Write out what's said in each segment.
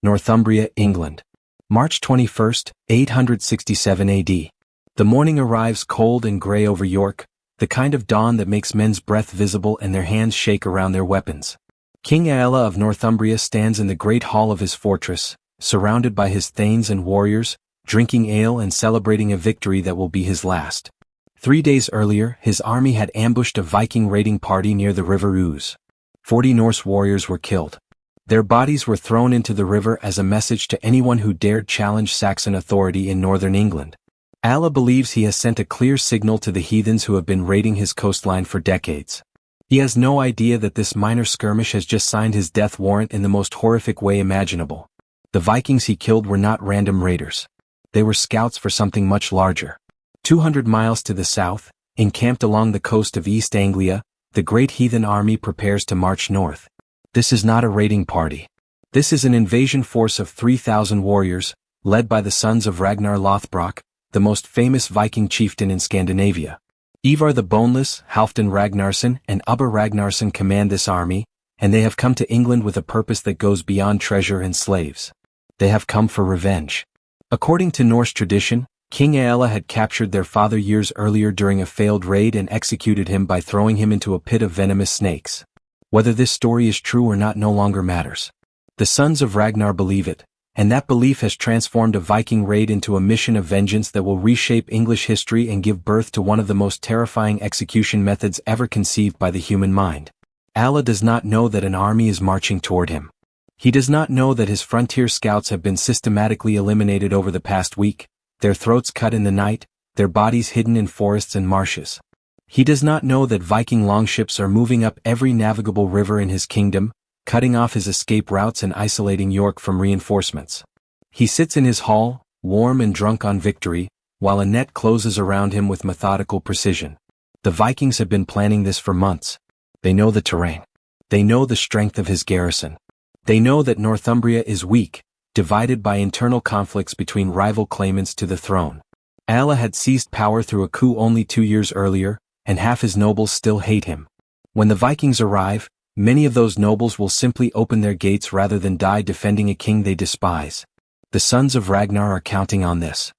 Northumbria, England. March 21, 867 AD. The morning arrives cold and grey over York, the kind of dawn that makes men's breath visible and their hands shake around their weapons. King Ælla of Northumbria stands in the great hall of his fortress, surrounded by his thanes and warriors, drinking ale and celebrating a victory that will be his last. 3 days earlier, his army had ambushed a Viking raiding party near the river Ouse. 40 Norse warriors were killed. Their bodies were thrown into the river as a message to anyone who dared challenge Saxon authority in northern England. Ælla believes he has sent a clear signal to the heathens who have been raiding his coastline for decades. He has no idea that this minor skirmish has just signed his death warrant in the most horrific way imaginable. The Vikings he killed were not random raiders. They were scouts for something much larger. 200 miles to the south, encamped along the coast of East Anglia, the Great Heathen Army prepares to march north. This is not a raiding party. This is an invasion force of 3,000 warriors, led by the sons of Ragnar Lothbrok, the most famous Viking chieftain in Scandinavia. Ivar the Boneless, Halfdan Ragnarsson, and Ubba Ragnarsson command this army, and they have come to England with a purpose that goes beyond treasure and slaves. They have come for revenge. According to Norse tradition, King Ælla had captured their father years earlier during a failed raid and executed him by throwing him into a pit of venomous snakes. Whether this story is true or not no longer matters. The sons of Ragnar believe it, and that belief has transformed a Viking raid into a mission of vengeance that will reshape English history and give birth to one of the most terrifying execution methods ever conceived by the human mind. Ælla does not know that an army is marching toward him. He does not know that his frontier scouts have been systematically eliminated over the past week, their throats cut in the night, their bodies hidden in forests and marshes. He does not know that Viking longships are moving up every navigable river in his kingdom, cutting off his escape routes and isolating York from reinforcements. He sits in his hall, warm and drunk on victory, while a net closes around him with methodical precision. The Vikings have been planning this for months. They know the terrain. They know the strength of his garrison. They know that Northumbria is weak, divided by internal conflicts between rival claimants to the throne. Ælla had seized power through a coup only 2 years earlier, and half his nobles still hate him. When the Vikings arrive, many of those nobles will simply open their gates rather than die defending a king they despise. The sons of Ragnar are counting on this.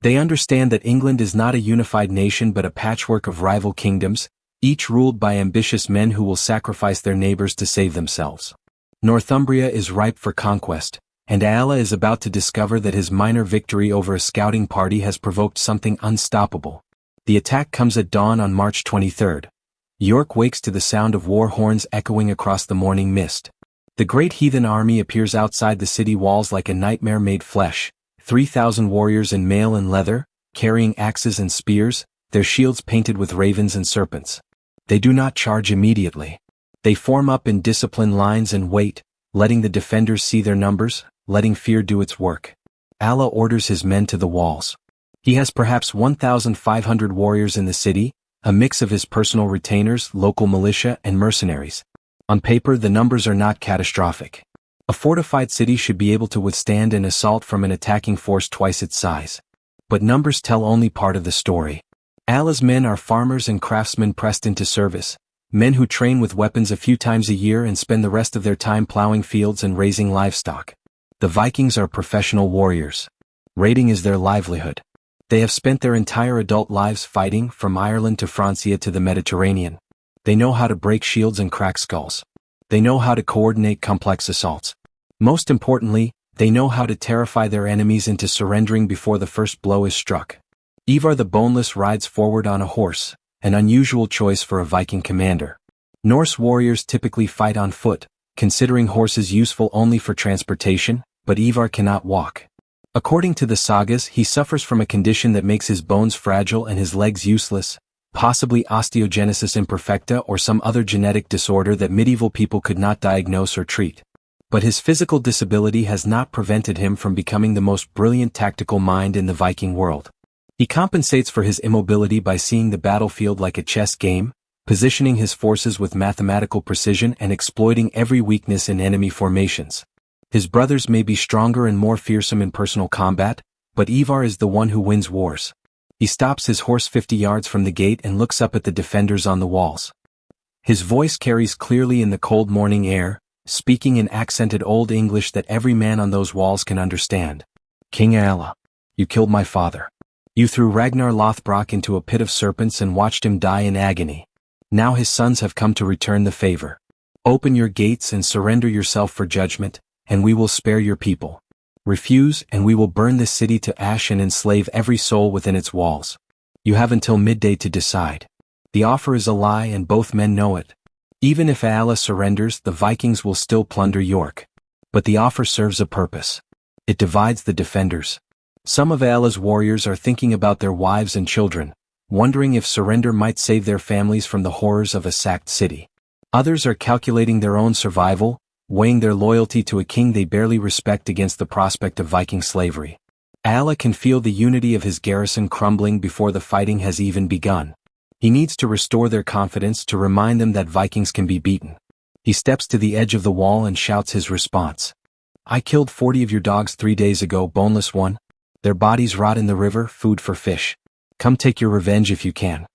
They understand that England is not a unified nation but a patchwork of rival kingdoms, each ruled by ambitious men who will sacrifice their neighbors to save themselves. Northumbria is ripe for conquest, and Ælla is about to discover that his minor victory over a scouting party has provoked something unstoppable. The attack comes at dawn on March 23. York wakes to the sound of war horns echoing across the morning mist. The Great Heathen Army appears outside the city walls like a nightmare made flesh, 3,000 warriors in mail and leather, carrying axes and spears, their shields painted with ravens and serpents. They do not charge immediately. They form up in disciplined lines and wait, letting the defenders see their numbers, letting fear do its work. Ælla orders his men to the walls. He has perhaps 1,500 warriors in the city, a mix of his personal retainers, local militia, and mercenaries. On paper, the numbers are not catastrophic. A fortified city should be able to withstand an assault from an attacking force twice its size. But numbers tell only part of the story. Ælla's men are farmers and craftsmen pressed into service, men who train with weapons a few times a year and spend the rest of their time plowing fields and raising livestock. The Vikings are professional warriors. Raiding is their livelihood. They have spent their entire adult lives fighting, from Ireland to Francia to the Mediterranean. They know how to break shields and crack skulls. They know how to coordinate complex assaults. Most importantly, they know how to terrify their enemies into surrendering before the first blow is struck. Ivar the Boneless rides forward on a horse, an unusual choice for a Viking commander. Norse warriors typically fight on foot, considering horses useful only for transportation, but Ivar cannot walk. According to the sagas, he suffers from a condition that makes his bones fragile and his legs useless, possibly osteogenesis imperfecta or some other genetic disorder that medieval people could not diagnose or treat. But his physical disability has not prevented him from becoming the most brilliant tactical mind in the Viking world. He compensates for his immobility by seeing the battlefield like a chess game, positioning his forces with mathematical precision and exploiting every weakness in enemy formations. His brothers may be stronger and more fearsome in personal combat, but Ivar is the one who wins wars. He stops his horse 50 yards from the gate and looks up at the defenders on the walls. His voice carries clearly in the cold morning air, speaking in accented Old English that every man on those walls can understand. "King Ælla, you killed my father. You threw Ragnar Lothbrok into a pit of serpents and watched him die in agony. Now his sons have come to return the favor. Open your gates and surrender yourself for judgment, and we will spare your people. Refuse, and we will burn this city to ash and enslave every soul within its walls. You have until midday to decide. The offer is a lie and both men know it. Even if Ælla surrenders, the Vikings will still plunder York. But the offer serves a purpose. It divides the defenders. Some of Ælla's warriors are thinking about their wives and children, wondering if surrender might save their families from the horrors of a sacked city. Others are calculating their own survival, weighing their loyalty to a king they barely respect against the prospect of Viking slavery. Ælla can feel the unity of his garrison crumbling before the fighting has even begun. He needs to restore their confidence, to remind them that Vikings can be beaten. He steps to the edge of the wall and shouts his response. "I killed 40 of your dogs 3 days ago, boneless one. Their bodies rot in the river, food for fish. Come take your revenge if you can.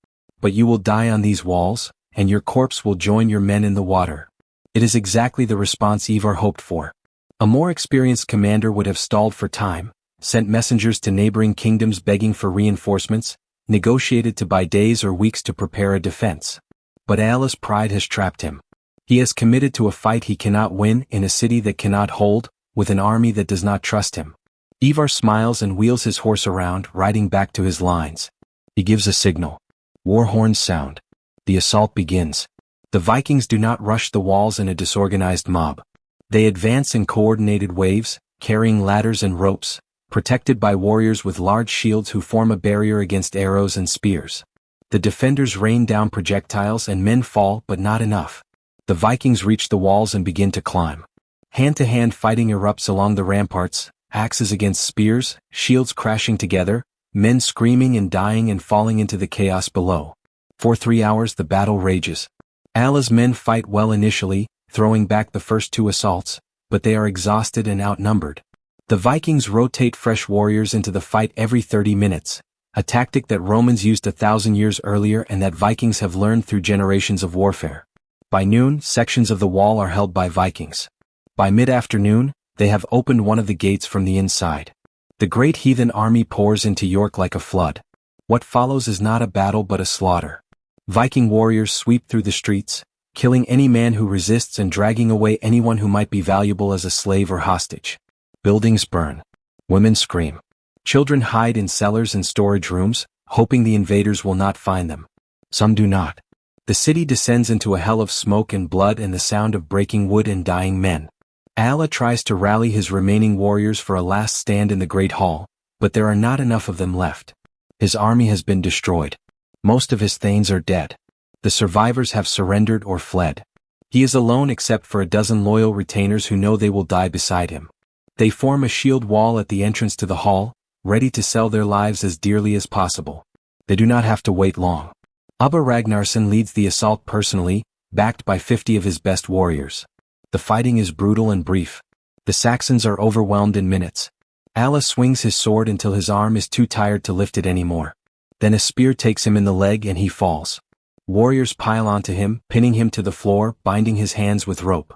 But you will die on these walls, and your corpse will join your men in the water." It is exactly the response Ivar hoped for. A more experienced commander would have stalled for time, sent messengers to neighboring kingdoms begging for reinforcements, negotiated to buy days or weeks to prepare a defense. But Ælla's pride has trapped him. He has committed to a fight he cannot win, in a city that cannot hold, with an army that does not trust him. Ivar smiles and wheels his horse around, riding back to his lines. He gives a signal. War horns sound. The assault begins. The Vikings do not rush the walls in a disorganized mob. They advance in coordinated waves, carrying ladders and ropes, protected by warriors with large shields who form a barrier against arrows and spears. The defenders rain down projectiles and men fall, but not enough. The Vikings reach the walls and begin to climb. Hand-to-hand fighting erupts along the ramparts, axes against spears, shields crashing together, men screaming and dying and falling into the chaos below. For 3 hours the battle rages. Ælla's men fight well initially, throwing back the first 2 assaults, but they are exhausted and outnumbered. The Vikings rotate fresh warriors into the fight every 30 minutes, a tactic that Romans used 1,000 years earlier and that Vikings have learned through generations of warfare. By noon, sections of the wall are held by Vikings. By mid-afternoon, they have opened one of the gates from the inside. The Great Heathen Army pours into York like a flood. What follows is not a battle but a slaughter. Viking warriors sweep through the streets, killing any man who resists and dragging away anyone who might be valuable as a slave or hostage. Buildings burn. Women scream. Children hide in cellars and storage rooms, hoping the invaders will not find them. Some do not. The city descends into a hell of smoke and blood and the sound of breaking wood and dying men. Ælla tries to rally his remaining warriors for a last stand in the Great Hall, but there are not enough of them left. His army has been destroyed. Most of his thanes are dead. The survivors have surrendered or fled. He is alone except for a dozen loyal retainers who know they will die beside him. They form a shield wall at the entrance to the hall, ready to sell their lives as dearly as possible. They do not have to wait long. Ubba Ragnarsson leads the assault personally, backed by 50 of his best warriors. The fighting is brutal and brief. The Saxons are overwhelmed in minutes. Ælla swings his sword until his arm is too tired to lift it anymore. Then a spear takes him in the leg and he falls. Warriors pile onto him, pinning him to the floor, binding his hands with rope.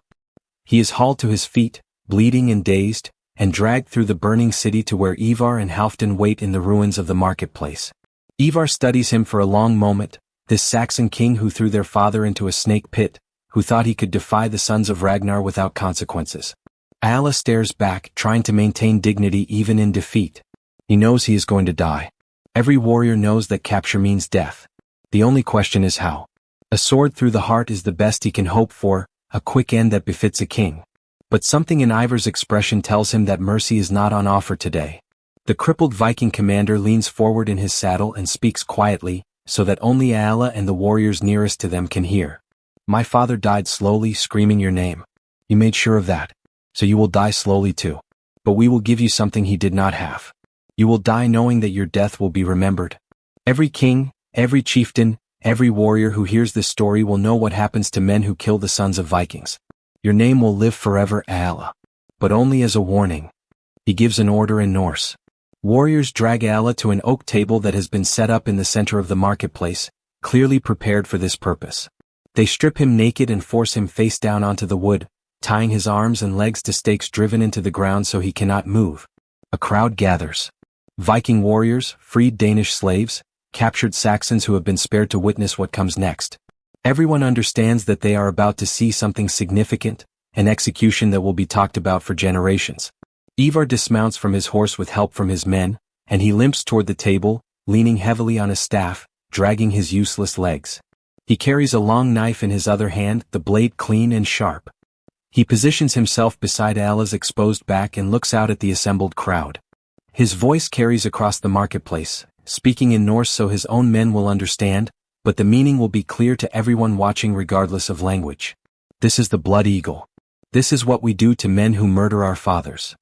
He is hauled to his feet, bleeding and dazed, and dragged through the burning city to where Ivar and Halfdan wait in the ruins of the marketplace. Ivar studies him for a long moment, this Saxon king who threw their father into a snake pit, who thought he could defy the sons of Ragnar without consequences. Ælla stares back, trying to maintain dignity even in defeat. He knows he is going to die. Every warrior knows that capture means death. The only question is how. A sword through the heart is the best he can hope for, a quick end that befits a king. But something in Ivar's expression tells him that mercy is not on offer today. The crippled Viking commander leans forward in his saddle and speaks quietly, so that only Ælla and the warriors nearest to them can hear. My father died slowly, screaming your name. You made sure of that. So you will die slowly too. But we will give you something he did not have. You will die knowing that your death will be remembered. Every king, every chieftain, every warrior who hears this story will know what happens to men who kill the sons of Vikings. Your name will live forever, Ælla. But only as a warning. He gives an order in Norse. Warriors drag Ælla to an oak table that has been set up in the center of the marketplace, clearly prepared for this purpose. They strip him naked and force him face down onto the wood, tying his arms and legs to stakes driven into the ground so he cannot move. A crowd gathers. Viking warriors, freed Danish slaves, captured Saxons who have been spared to witness what comes next. Everyone understands that they are about to see something significant, an execution that will be talked about for generations. Ivar dismounts from his horse with help from his men, and he limps toward the table, leaning heavily on a staff, dragging his useless legs. He carries a long knife in his other hand, the blade clean and sharp. He positions himself beside Ælla's exposed back and looks out at the assembled crowd. His voice carries across the marketplace, speaking in Norse so his own men will understand, but the meaning will be clear to everyone watching regardless of language. This is the blood eagle. This is what we do to men who murder our fathers.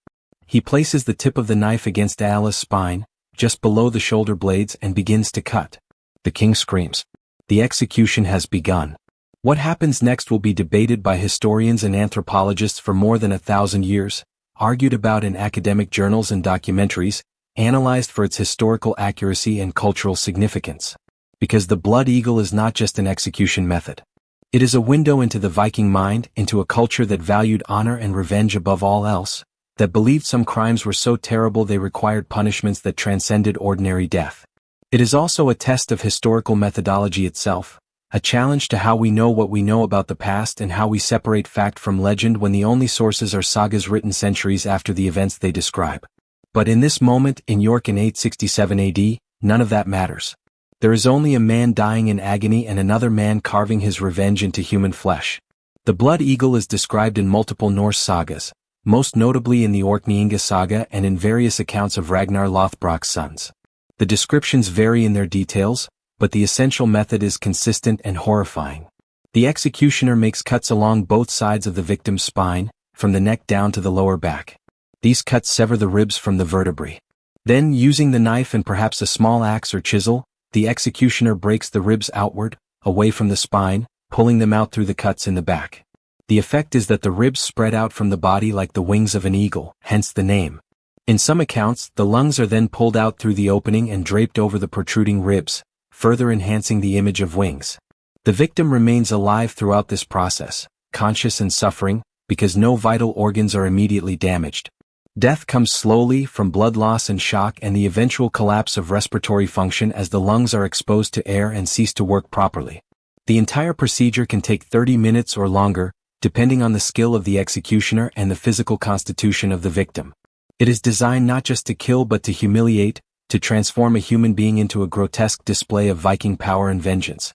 He places the tip of the knife against Ælla's spine, just below the shoulder blades, and begins to cut. The king screams. The execution has begun. What happens next will be debated by historians and anthropologists for more than 1,000 years, argued about in academic journals and documentaries, analyzed for its historical accuracy and cultural significance. Because the blood eagle is not just an execution method. It is a window into the Viking mind, into a culture that valued honor and revenge above all else, that believed some crimes were so terrible they required punishments that transcended ordinary death. It is also a test of historical methodology itself, a challenge to how we know what we know about the past and how we separate fact from legend when the only sources are sagas written centuries after the events they describe. But in this moment in York in 867 AD, none of that matters. There is only a man dying in agony and another man carving his revenge into human flesh. The blood eagle is described in multiple Norse sagas, most notably in the Orkneyinga saga and in various accounts of Ragnar Lothbrok's sons. The descriptions vary in their details, but the essential method is consistent and horrifying. The executioner makes cuts along both sides of the victim's spine, from the neck down to the lower back. These cuts sever the ribs from the vertebrae. Then, using the knife and perhaps a small axe or chisel, the executioner breaks the ribs outward, away from the spine, pulling them out through the cuts in the back. The effect is that the ribs spread out from the body like the wings of an eagle, hence the name. In some accounts, the lungs are then pulled out through the opening and draped over the protruding ribs, further enhancing the image of wings. The victim remains alive throughout this process, conscious and suffering, because no vital organs are immediately damaged. Death comes slowly from blood loss and shock and the eventual collapse of respiratory function as the lungs are exposed to air and cease to work properly. The entire procedure can take 30 minutes or longer, depending on the skill of the executioner and the physical constitution of the victim. It is designed not just to kill but to humiliate, to transform a human being into a grotesque display of Viking power and vengeance.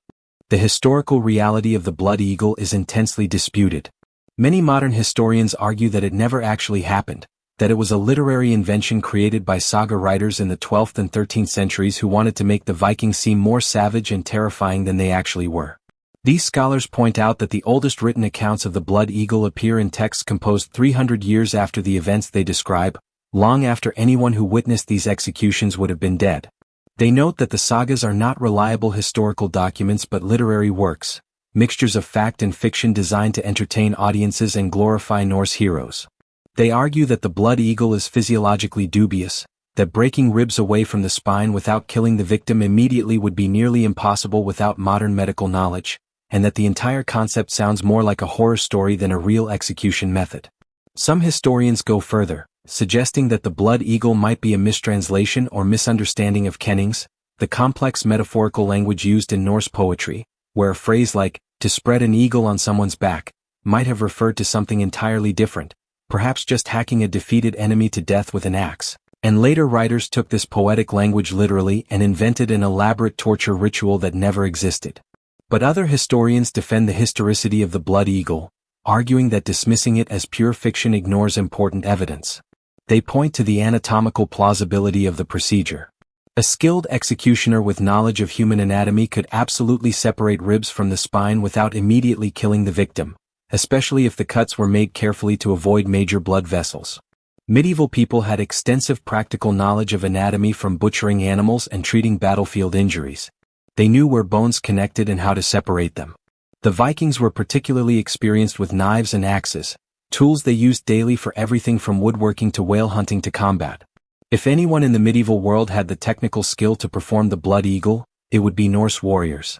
The historical reality of the blood eagle is intensely disputed. Many modern historians argue that it never actually happened, that it was a literary invention created by saga writers in the 12th and 13th centuries who wanted to make the Vikings seem more savage and terrifying than they actually were. These scholars point out that the oldest written accounts of the blood eagle appear in texts composed 300 years after the events they describe, long after anyone who witnessed these executions would have been dead. They note that the sagas are not reliable historical documents but literary works, mixtures of fact and fiction designed to entertain audiences and glorify Norse heroes. They argue that the blood eagle is physiologically dubious, that breaking ribs away from the spine without killing the victim immediately would be nearly impossible without modern medical knowledge, and that the entire concept sounds more like a horror story than a real execution method. Some historians go further, suggesting that the blood eagle might be a mistranslation or misunderstanding of kennings, the complex metaphorical language used in Norse poetry, where a phrase like, to spread an eagle on someone's back, might have referred to something entirely different, perhaps just hacking a defeated enemy to death with an axe. And later writers took this poetic language literally and invented an elaborate torture ritual that never existed. But other historians defend the historicity of the blood eagle, arguing that dismissing it as pure fiction ignores important evidence. They point to the anatomical plausibility of the procedure. A skilled executioner with knowledge of human anatomy could absolutely separate ribs from the spine without immediately killing the victim, especially if the cuts were made carefully to avoid major blood vessels. Medieval people had extensive practical knowledge of anatomy from butchering animals and treating battlefield injuries. They knew where bones connected and how to separate them. The Vikings were particularly experienced with knives and axes, tools they used daily for everything from woodworking to whale hunting to combat. If anyone in the medieval world had the technical skill to perform the blood eagle, it would be Norse warriors.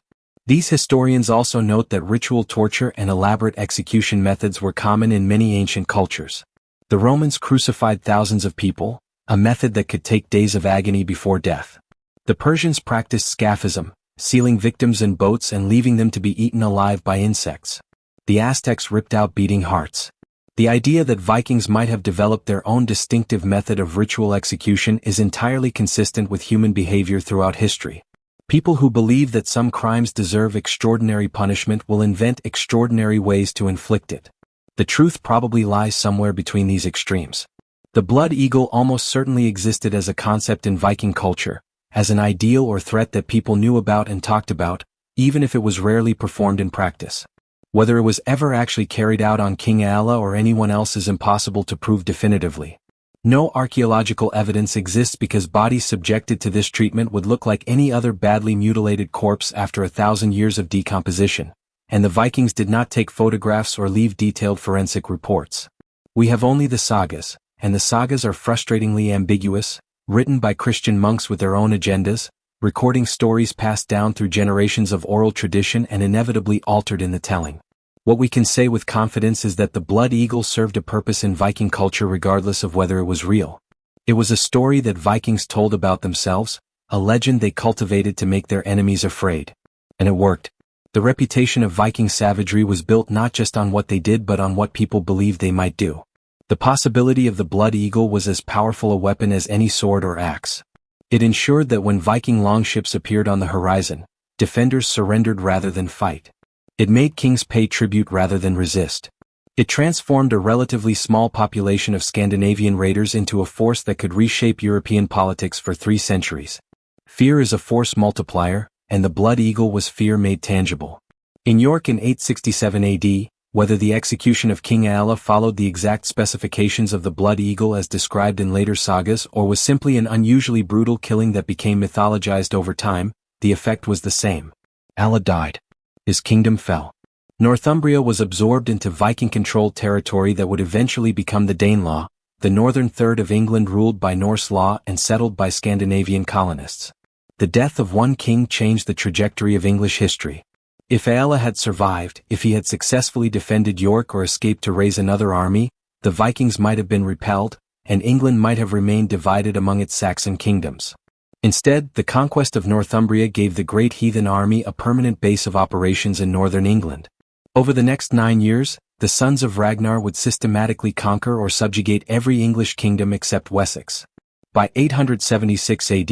These historians also note that ritual torture and elaborate execution methods were common in many ancient cultures. The Romans crucified thousands of people, a method that could take days of agony before death. The Persians practiced scaphism, sealing victims in boats and leaving them to be eaten alive by insects. The Aztecs ripped out beating hearts. The idea that Vikings might have developed their own distinctive method of ritual execution is entirely consistent with human behavior throughout history. People who believe that some crimes deserve extraordinary punishment will invent extraordinary ways to inflict it. The truth probably lies somewhere between these extremes. The blood eagle almost certainly existed as a concept in Viking culture, as an ideal or threat that people knew about and talked about, even if it was rarely performed in practice. Whether it was ever actually carried out on King Ælla or anyone else is impossible to prove definitively. No archaeological evidence exists because bodies subjected to this treatment would look like any other badly mutilated corpse after 1,000 years of decomposition, and the Vikings did not take photographs or leave detailed forensic reports. We have only the sagas, and the sagas are frustratingly ambiguous, written by Christian monks with their own agendas, recording stories passed down through generations of oral tradition and inevitably altered in the telling. What we can say with confidence is that the blood eagle served a purpose in Viking culture regardless of whether it was real. It was a story that Vikings told about themselves, a legend they cultivated to make their enemies afraid. And it worked. The reputation of Viking savagery was built not just on what they did but on what people believed they might do. The possibility of the blood eagle was as powerful a weapon as any sword or axe. It ensured that when Viking longships appeared on the horizon, defenders surrendered rather than fight. It made kings pay tribute rather than resist. It transformed a relatively small population of Scandinavian raiders into a force that could reshape European politics for 3 centuries. Fear is a force multiplier, and the blood eagle was fear made tangible. In York in 867 AD, whether the execution of King Ælla followed the exact specifications of the blood eagle as described in later sagas or was simply an unusually brutal killing that became mythologized over time, the effect was the same. Ælla died. His kingdom fell. Northumbria was absorbed into Viking-controlled territory that would eventually become the Danelaw, the northern third of England ruled by Norse law and settled by Scandinavian colonists. The death of one king changed the trajectory of English history. If Ælla had survived, if he had successfully defended York or escaped to raise another army, the Vikings might have been repelled, and England might have remained divided among its Saxon kingdoms. Instead, the conquest of Northumbria gave the Great Heathen Army a permanent base of operations in northern England. Over the next 9 years, the sons of Ragnar would systematically conquer or subjugate every English kingdom except Wessex. By 876 AD,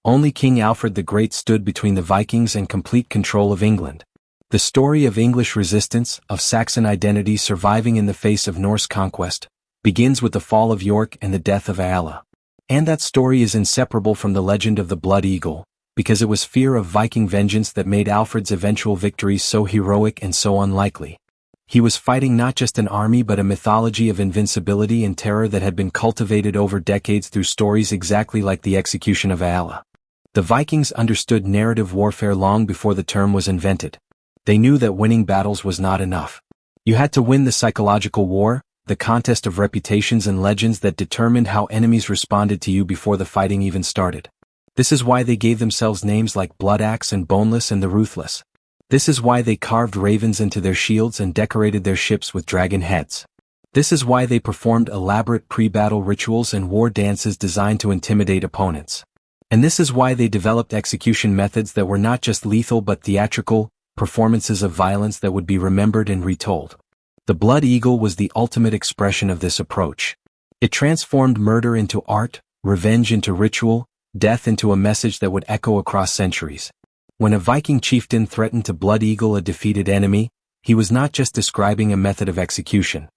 only King Alfred the Great stood between the Vikings and complete control of England. The story of English resistance, of Saxon identity surviving in the face of Norse conquest, begins with the fall of York and the death of Ælla. And that story is inseparable from the legend of the blood eagle, because it was fear of Viking vengeance that made Alfred's eventual victories so heroic and so unlikely. He was fighting not just an army but a mythology of invincibility and terror that had been cultivated over decades through stories exactly like the execution of Ælla. The Vikings understood narrative warfare long before the term was invented. They knew that winning battles was not enough. You had to win the psychological war, the contest of reputations and legends that determined how enemies responded to you before the fighting even started. This is why they gave themselves names like Bloodaxe and Boneless and the Ruthless. This is why they carved ravens into their shields and decorated their ships with dragon heads. This is why they performed elaborate pre-battle rituals and war dances designed to intimidate opponents. And this is why they developed execution methods that were not just lethal but theatrical, performances of violence that would be remembered and retold. The blood eagle was the ultimate expression of this approach. It transformed murder into art, revenge into ritual, death into a message that would echo across centuries. When a Viking chieftain threatened to blood eagle a defeated enemy, he was not just describing a method of execution.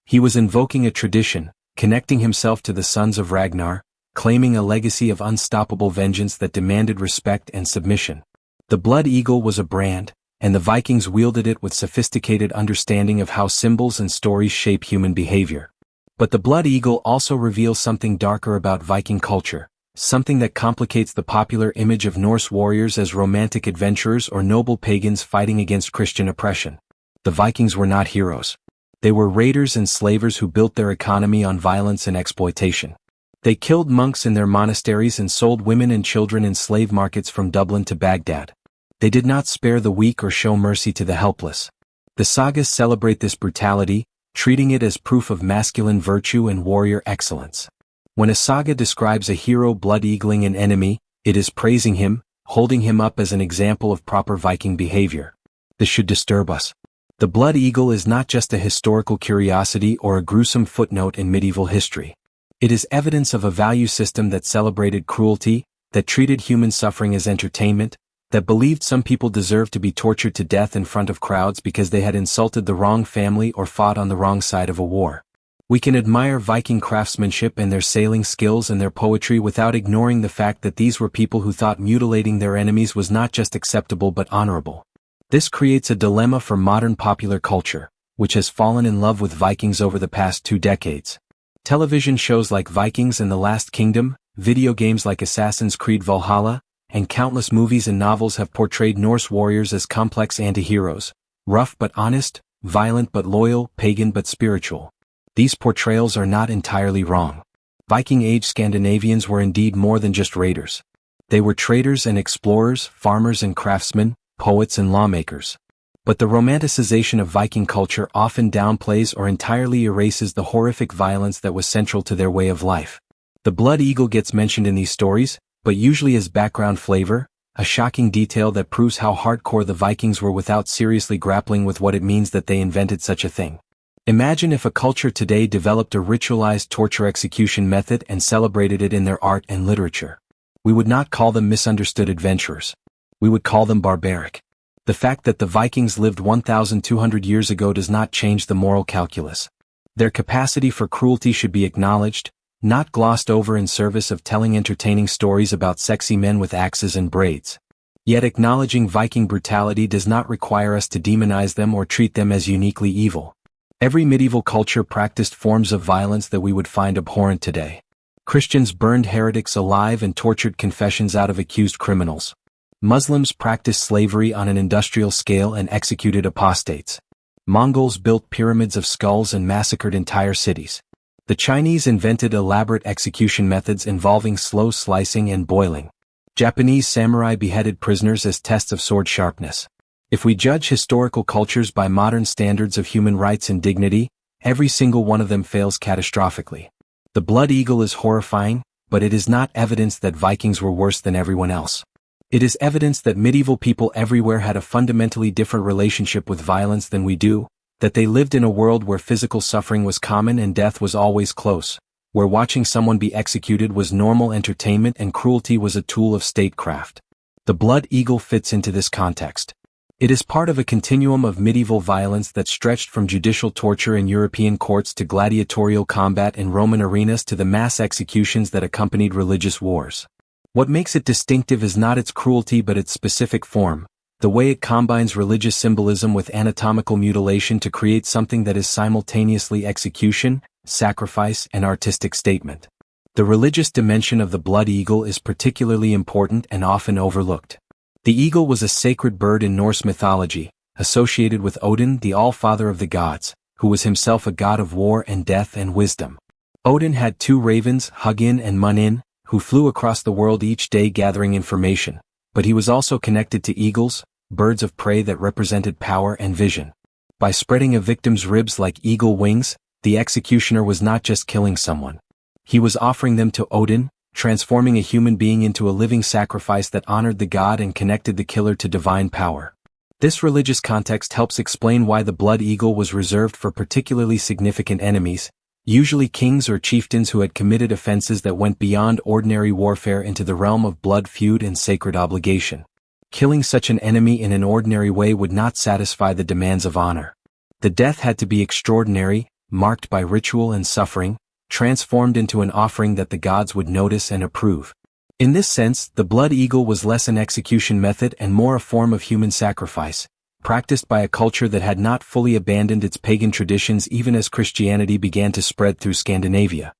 He was invoking a tradition, connecting himself to the sons of Ragnar, claiming a legacy of unstoppable vengeance that demanded respect and submission. The blood eagle was a brand, and the Vikings wielded it with sophisticated understanding of how symbols and stories shape human behavior. But the blood eagle also reveals something darker about Viking culture, something that complicates the popular image of Norse warriors as romantic adventurers or noble pagans fighting against Christian oppression. The Vikings were not heroes. They were raiders and slavers who built their economy on violence and exploitation. They killed monks in their monasteries and sold women and children in slave markets from Dublin to Baghdad. They did not spare the weak or show mercy to the helpless. The sagas celebrate this brutality, treating it as proof of masculine virtue and warrior excellence. When a saga describes a hero blood-eagling an enemy, it is praising him, holding him up as an example of proper Viking behavior. This should disturb us. The blood eagle is not just a historical curiosity or a gruesome footnote in medieval history. It is evidence of a value system that celebrated cruelty, that treated human suffering as entertainment, that believed some people deserved to be tortured to death in front of crowds because they had insulted the wrong family or fought on the wrong side of a war. We can admire Viking craftsmanship and their sailing skills and their poetry without ignoring the fact that these were people who thought mutilating their enemies was not just acceptable but honorable. This creates a dilemma for modern popular culture, which has fallen in love with Vikings over the past 2 decades. Television shows like Vikings and the Last Kingdom, video games like Assassin's Creed Valhalla, and countless movies and novels have portrayed Norse warriors as complex anti-heroes, rough but honest, violent but loyal, pagan but spiritual. These portrayals are not entirely wrong. Viking-age Scandinavians were indeed more than just raiders. They were traders and explorers, farmers and craftsmen, poets and lawmakers. But the romanticization of Viking culture often downplays or entirely erases the horrific violence that was central to their way of life. The blood eagle gets mentioned in these stories, but usually as background flavor, a shocking detail that proves how hardcore the Vikings were without seriously grappling with what it means that they invented such a thing. Imagine if a culture today developed a ritualized torture execution method and celebrated it in their art and literature. We would not call them misunderstood adventurers. We would call them barbaric. The fact that the Vikings lived 1,200 years ago does not change the moral calculus. Their capacity for cruelty should be acknowledged, not glossed over in service of telling entertaining stories about sexy men with axes and braids. Yet acknowledging Viking brutality does not require us to demonize them or treat them as uniquely evil. Every medieval culture practiced forms of violence that we would find abhorrent today. Christians burned heretics alive and tortured confessions out of accused criminals. Muslims practiced slavery on an industrial scale and executed apostates. Mongols built pyramids of skulls and massacred entire cities. The Chinese invented elaborate execution methods involving slow slicing and boiling. Japanese samurai beheaded prisoners as tests of sword sharpness. If we judge historical cultures by modern standards of human rights and dignity, every single one of them fails catastrophically. The blood eagle is horrifying, but it is not evidence that Vikings were worse than everyone else. It is evidence that medieval people everywhere had a fundamentally different relationship with violence than we do, that they lived in a world where physical suffering was common and death was always close, where watching someone be executed was normal entertainment and cruelty was a tool of statecraft. The blood eagle fits into this context. It is part of a continuum of medieval violence that stretched from judicial torture in European courts to gladiatorial combat in Roman arenas to the mass executions that accompanied religious wars. What makes it distinctive is not its cruelty but its specific form, the way it combines religious symbolism with anatomical mutilation to create something that is simultaneously execution, sacrifice, and artistic statement. The religious dimension of the blood eagle is particularly important and often overlooked. The eagle was a sacred bird in Norse mythology, associated with Odin, the all-father of the gods, who was himself a god of war and death and wisdom. Odin had 2 ravens, Hugin and Munin, who flew across the world each day gathering information, but he was also connected to eagles, birds of prey that represented power and vision. By spreading a victim's ribs like eagle wings, the executioner was not just killing someone. He was offering them to Odin, transforming a human being into a living sacrifice that honored the god and connected the killer to divine power. This religious context helps explain why the blood eagle was reserved for particularly significant enemies, usually kings or chieftains who had committed offenses that went beyond ordinary warfare into the realm of blood feud and sacred obligation. Killing such an enemy in an ordinary way would not satisfy the demands of honor. The death had to be extraordinary, marked by ritual and suffering, transformed into an offering that the gods would notice and approve. In this sense, the blood eagle was less an execution method and more a form of human sacrifice, practiced by a culture that had not fully abandoned its pagan traditions even as Christianity began to spread through Scandinavia.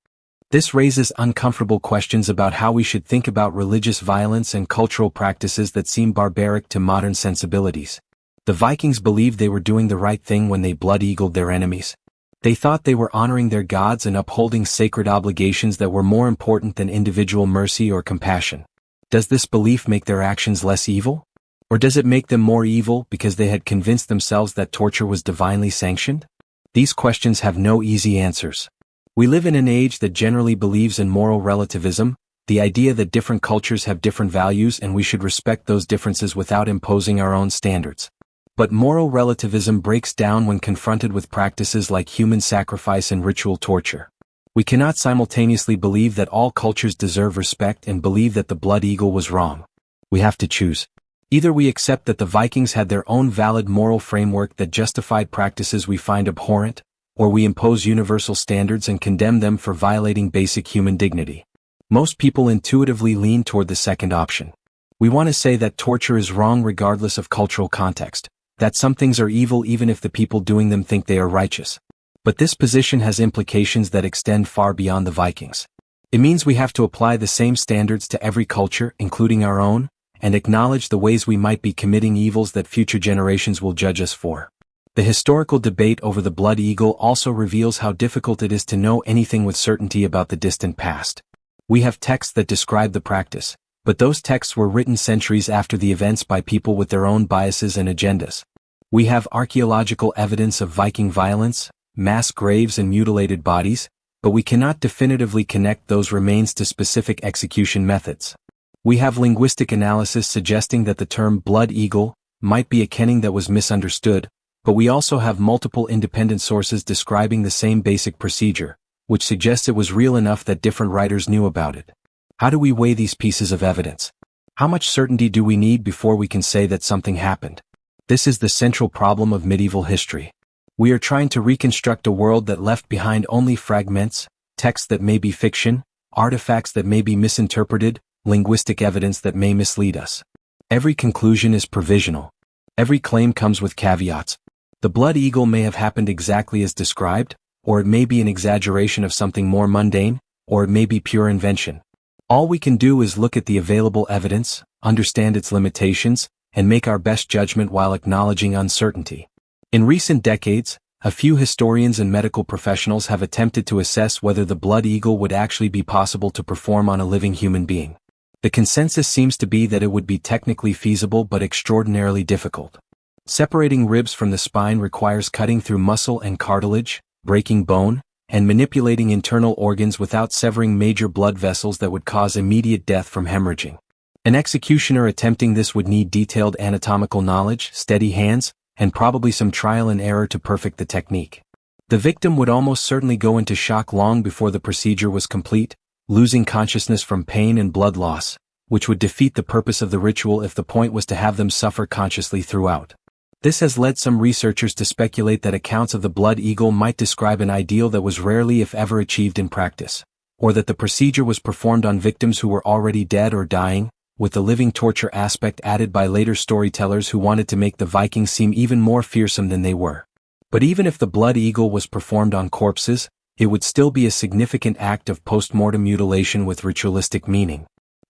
This raises uncomfortable questions about how we should think about religious violence and cultural practices that seem barbaric to modern sensibilities. The Vikings believed they were doing the right thing when they blood-eagled their enemies. They thought they were honoring their gods and upholding sacred obligations that were more important than individual mercy or compassion. Does this belief make their actions less evil? Or does it make them more evil because they had convinced themselves that torture was divinely sanctioned? These questions have no easy answers. We live in an age that generally believes in moral relativism, the idea that different cultures have different values and we should respect those differences without imposing our own standards. But moral relativism breaks down when confronted with practices like human sacrifice and ritual torture. We cannot simultaneously believe that all cultures deserve respect and believe that the blood eagle was wrong. We have to choose. Either we accept that the Vikings had their own valid moral framework that justified practices we find abhorrent, or we impose universal standards and condemn them for violating basic human dignity. Most people intuitively lean toward the second option. We want to say that torture is wrong regardless of cultural context, that some things are evil even if the people doing them think they are righteous. But this position has implications that extend far beyond the Vikings. It means we have to apply the same standards to every culture, including our own, and acknowledge the ways we might be committing evils that future generations will judge us for. The historical debate over the blood eagle also reveals how difficult it is to know anything with certainty about the distant past. We have texts that describe the practice, but those texts were written centuries after the events by people with their own biases and agendas. We have archaeological evidence of Viking violence, mass graves and mutilated bodies, but we cannot definitively connect those remains to specific execution methods. We have linguistic analysis suggesting that the term blood eagle might be a kenning that was misunderstood, but we also have multiple independent sources describing the same basic procedure, which suggests it was real enough that different writers knew about it. How do we weigh these pieces of evidence? How much certainty do we need before we can say that something happened? This is the central problem of medieval history. We are trying to reconstruct a world that left behind only fragments, texts that may be fiction, artifacts that may be misinterpreted, linguistic evidence that may mislead us. Every conclusion is provisional. Every claim comes with caveats. The blood eagle may have happened exactly as described, or it may be an exaggeration of something more mundane, or it may be pure invention. All we can do is look at the available evidence, understand its limitations, and make our best judgment while acknowledging uncertainty. In recent decades, a few historians and medical professionals have attempted to assess whether the blood eagle would actually be possible to perform on a living human being. The consensus seems to be that it would be technically feasible but extraordinarily difficult. Separating ribs from the spine requires cutting through muscle and cartilage, breaking bone, and manipulating internal organs without severing major blood vessels that would cause immediate death from hemorrhaging. An executioner attempting this would need detailed anatomical knowledge, steady hands, and probably some trial and error to perfect the technique. The victim would almost certainly go into shock long before the procedure was complete, losing consciousness from pain and blood loss, which would defeat the purpose of the ritual if the point was to have them suffer consciously throughout. This has led some researchers to speculate that accounts of the blood eagle might describe an ideal that was rarely if ever achieved in practice, or that the procedure was performed on victims who were already dead or dying, with the living torture aspect added by later storytellers who wanted to make the Vikings seem even more fearsome than they were. But even if the blood eagle was performed on corpses, it would still be a significant act of post-mortem mutilation with ritualistic meaning.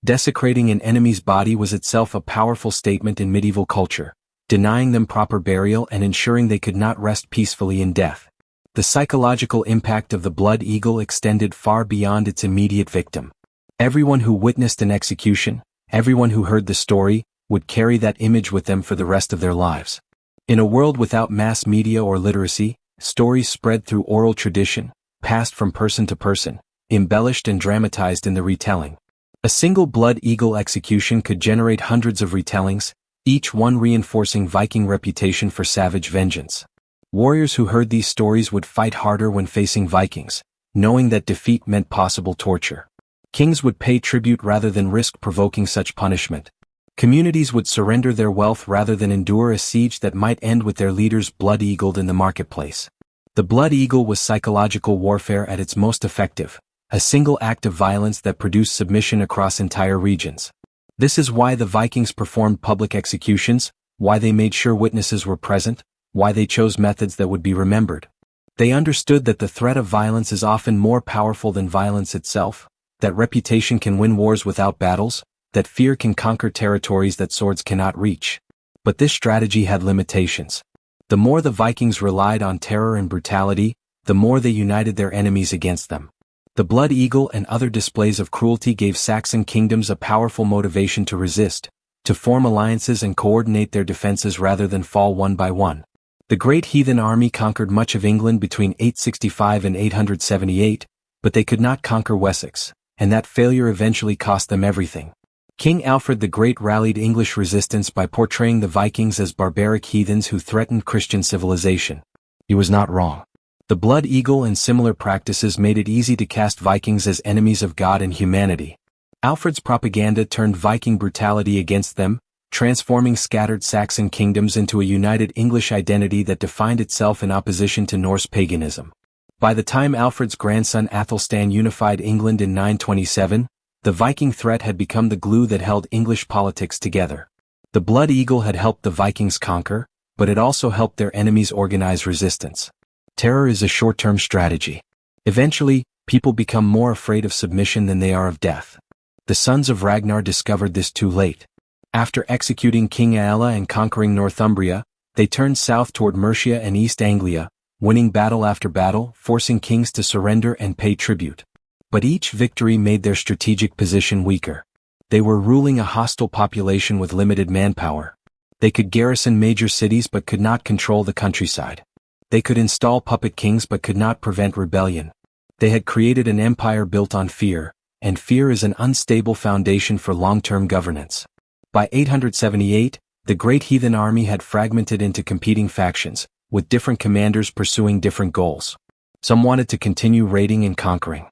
Desecrating an enemy's body was itself a powerful statement in medieval culture, denying them proper burial and ensuring they could not rest peacefully in death. The psychological impact of the blood eagle extended far beyond its immediate victim. Everyone who witnessed an execution, everyone who heard the story, would carry that image with them for the rest of their lives. In a world without mass media or literacy, stories spread through oral tradition, passed from person to person, embellished and dramatized in the retelling. A single blood eagle execution could generate hundreds of retellings, each one reinforcing Viking reputation for savage vengeance. Warriors who heard these stories would fight harder when facing Vikings, knowing that defeat meant possible torture. Kings would pay tribute rather than risk provoking such punishment. Communities would surrender their wealth rather than endure a siege that might end with their leaders blood-eagled in the marketplace. The blood eagle was psychological warfare at its most effective, a single act of violence that produced submission across entire regions. This is why the Vikings performed public executions, why they made sure witnesses were present, why they chose methods that would be remembered. They understood that the threat of violence is often more powerful than violence itself, that reputation can win wars without battles, that fear can conquer territories that swords cannot reach. But this strategy had limitations. The more the Vikings relied on terror and brutality, the more they united their enemies against them. The blood eagle and other displays of cruelty gave Saxon kingdoms a powerful motivation to resist, to form alliances and coordinate their defenses rather than fall one by one. The Great Heathen Army conquered much of England between 865 and 878, but they could not conquer Wessex, and that failure eventually cost them everything. King Alfred the Great rallied English resistance by portraying the Vikings as barbaric heathens who threatened Christian civilization. He was not wrong. The blood eagle and similar practices made it easy to cast Vikings as enemies of God and humanity. Alfred's propaganda turned Viking brutality against them, transforming scattered Saxon kingdoms into a united English identity that defined itself in opposition to Norse paganism. By the time Alfred's grandson Athelstan unified England in 927, the Viking threat had become the glue that held English politics together. The blood eagle had helped the Vikings conquer, but it also helped their enemies organize resistance. Terror is a short-term strategy. Eventually, people become more afraid of submission than they are of death. The sons of Ragnar discovered this too late. After executing King Ælla and conquering Northumbria, they turned south toward Mercia and East Anglia, winning battle after battle, forcing kings to surrender and pay tribute. But each victory made their strategic position weaker. They were ruling a hostile population with limited manpower. They could garrison major cities but could not control the countryside. They could install puppet kings but could not prevent rebellion. They had created an empire built on fear, and fear is an unstable foundation for long-term governance. By 878, the Great Heathen Army had fragmented into competing factions, with different commanders pursuing different goals. Some wanted to continue raiding and conquering.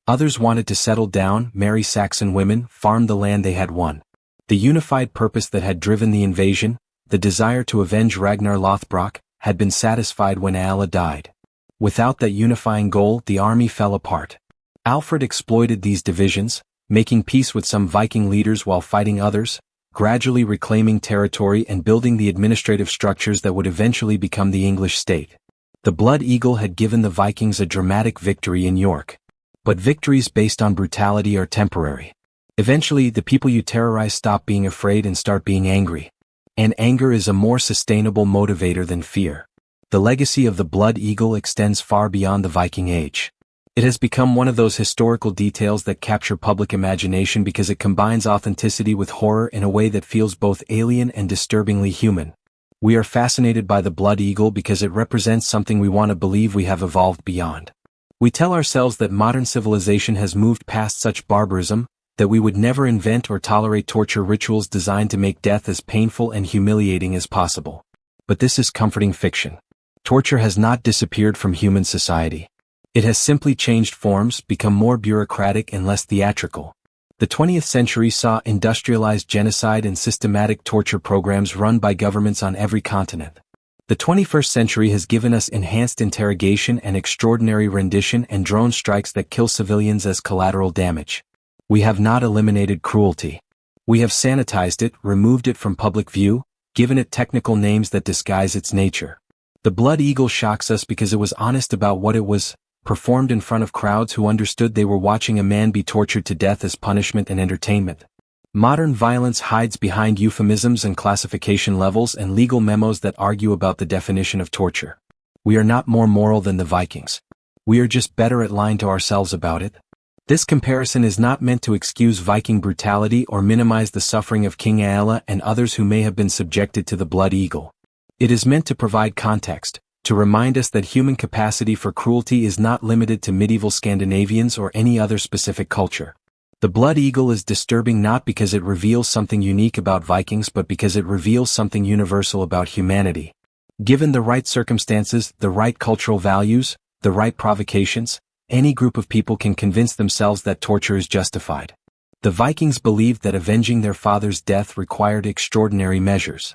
Others wanted to settle down, marry Saxon women, farm the land they had won. The unified purpose that had driven the invasion, the desire to avenge Ragnar Lothbrok, had been satisfied when Ælla died. Without that unifying goal, the army fell apart. Alfred exploited these divisions, making peace with some Viking leaders while fighting others, gradually reclaiming territory and building the administrative structures that would eventually become the English state. The Blood Eagle had given the Vikings a dramatic victory in York. But victories based on brutality are temporary. Eventually, the people you terrorize stop being afraid and start being angry. And anger is a more sustainable motivator than fear. The legacy of the Blood Eagle extends far beyond the Viking Age. It has become one of those historical details that capture public imagination because it combines authenticity with horror in a way that feels both alien and disturbingly human. We are fascinated by the Blood Eagle because it represents something we want to believe we have evolved beyond. We tell ourselves that modern civilization has moved past such barbarism, that we would never invent or tolerate torture rituals designed to make death as painful and humiliating as possible. But this is comforting fiction. Torture has not disappeared from human society. It has simply changed forms, become more bureaucratic and less theatrical. The 20th century saw industrialized genocide and systematic torture programs run by governments on every continent. The 21st century has given us enhanced interrogation and extraordinary rendition and drone strikes that kill civilians as collateral damage. We have not eliminated cruelty. We have sanitized it, removed it from public view, given it technical names that disguise its nature. The Blood Eagle shocks us because it was honest about what it was, performed in front of crowds who understood they were watching a man be tortured to death as punishment and entertainment. Modern violence hides behind euphemisms and classification levels and legal memos that argue about the definition of torture. We are not more moral than the Vikings. We are just better at lying to ourselves about it. This comparison is not meant to excuse Viking brutality or minimize the suffering of King Ælla and others who may have been subjected to the Blood Eagle. It is meant to provide context, to remind us that human capacity for cruelty is not limited to medieval Scandinavians or any other specific culture. The Blood Eagle is disturbing not because it reveals something unique about Vikings but because it reveals something universal about humanity. Given the right circumstances, the right cultural values, the right provocations, any group of people can convince themselves that torture is justified. The Vikings believed that avenging their father's death required extraordinary measures.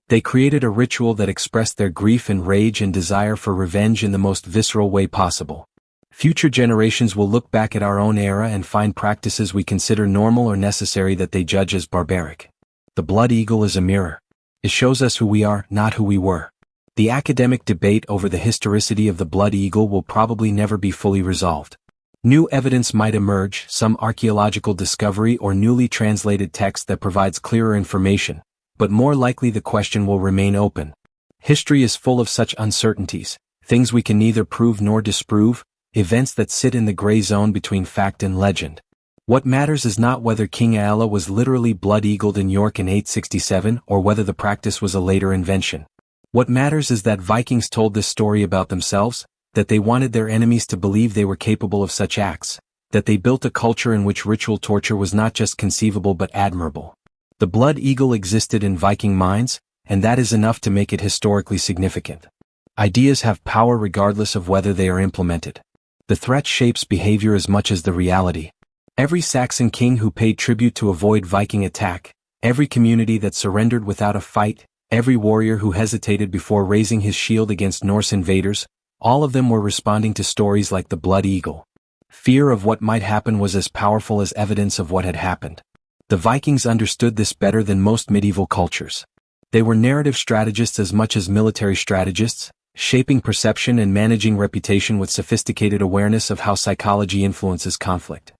They created a ritual that expressed their grief and rage and desire for revenge in the most visceral way possible. Future generations will look back at our own era and find practices we consider normal or necessary that they judge as barbaric. The Blood Eagle is a mirror. It shows us who we are, not who we were. The academic debate over the historicity of the Blood Eagle will probably never be fully resolved. New evidence might emerge, some archaeological discovery or newly translated text that provides clearer information, but more likely the question will remain open. History is full of such uncertainties, things we can neither prove nor disprove, events that sit in the gray zone between fact and legend. What matters is not whether King Ælla was literally blood-eagled in York in 867 or whether the practice was a later invention. What matters is that Vikings told this story about themselves, that they wanted their enemies to believe they were capable of such acts, that they built a culture in which ritual torture was not just conceivable but admirable. The blood eagle existed in Viking minds, and that is enough to make it historically significant. Ideas have power regardless of whether they are implemented. The threat shapes behavior as much as the reality. Every Saxon king who paid tribute to avoid Viking attack, every community that surrendered without a fight, every warrior who hesitated before raising his shield against Norse invaders, all of them were responding to stories like the blood eagle. Fear of what might happen was as powerful as evidence of what had happened. The Vikings understood this better than most medieval cultures. They were narrative strategists as much as military strategists, shaping perception and managing reputation with sophisticated awareness of how psychology influences conflict.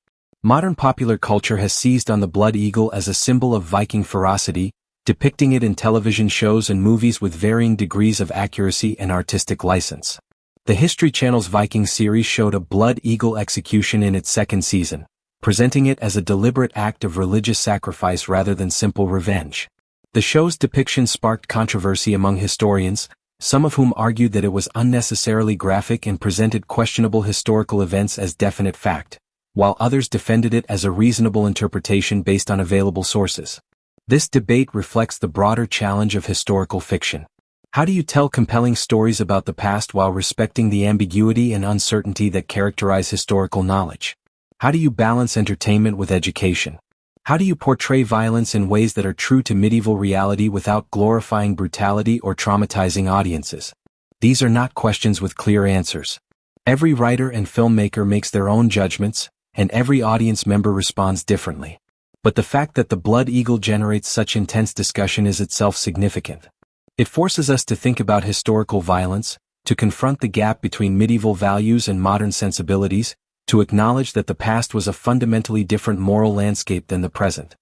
Modern popular culture has seized on the blood eagle as a symbol of Viking ferocity, depicting it in television shows and movies with varying degrees of accuracy and artistic license. The History Channel's Viking series showed a blood eagle execution in its second season, presenting it as a deliberate act of religious sacrifice rather than simple revenge. The show's depiction sparked controversy among historians, some of whom argued that it was unnecessarily graphic and presented questionable historical events as definite fact, while others defended it as a reasonable interpretation based on available sources. This debate reflects the broader challenge of historical fiction. How do you tell compelling stories about the past while respecting the ambiguity and uncertainty that characterize historical knowledge? How do you balance entertainment with education? How do you portray violence in ways that are true to medieval reality without glorifying brutality or traumatizing audiences? These are not questions with clear answers. Every writer and filmmaker makes their own judgments, and every audience member responds differently. But the fact that the blood eagle generates such intense discussion is itself significant. It forces us to think about historical violence, to confront the gap between medieval values and modern sensibilities, to acknowledge that the past was a fundamentally different moral landscape than the present.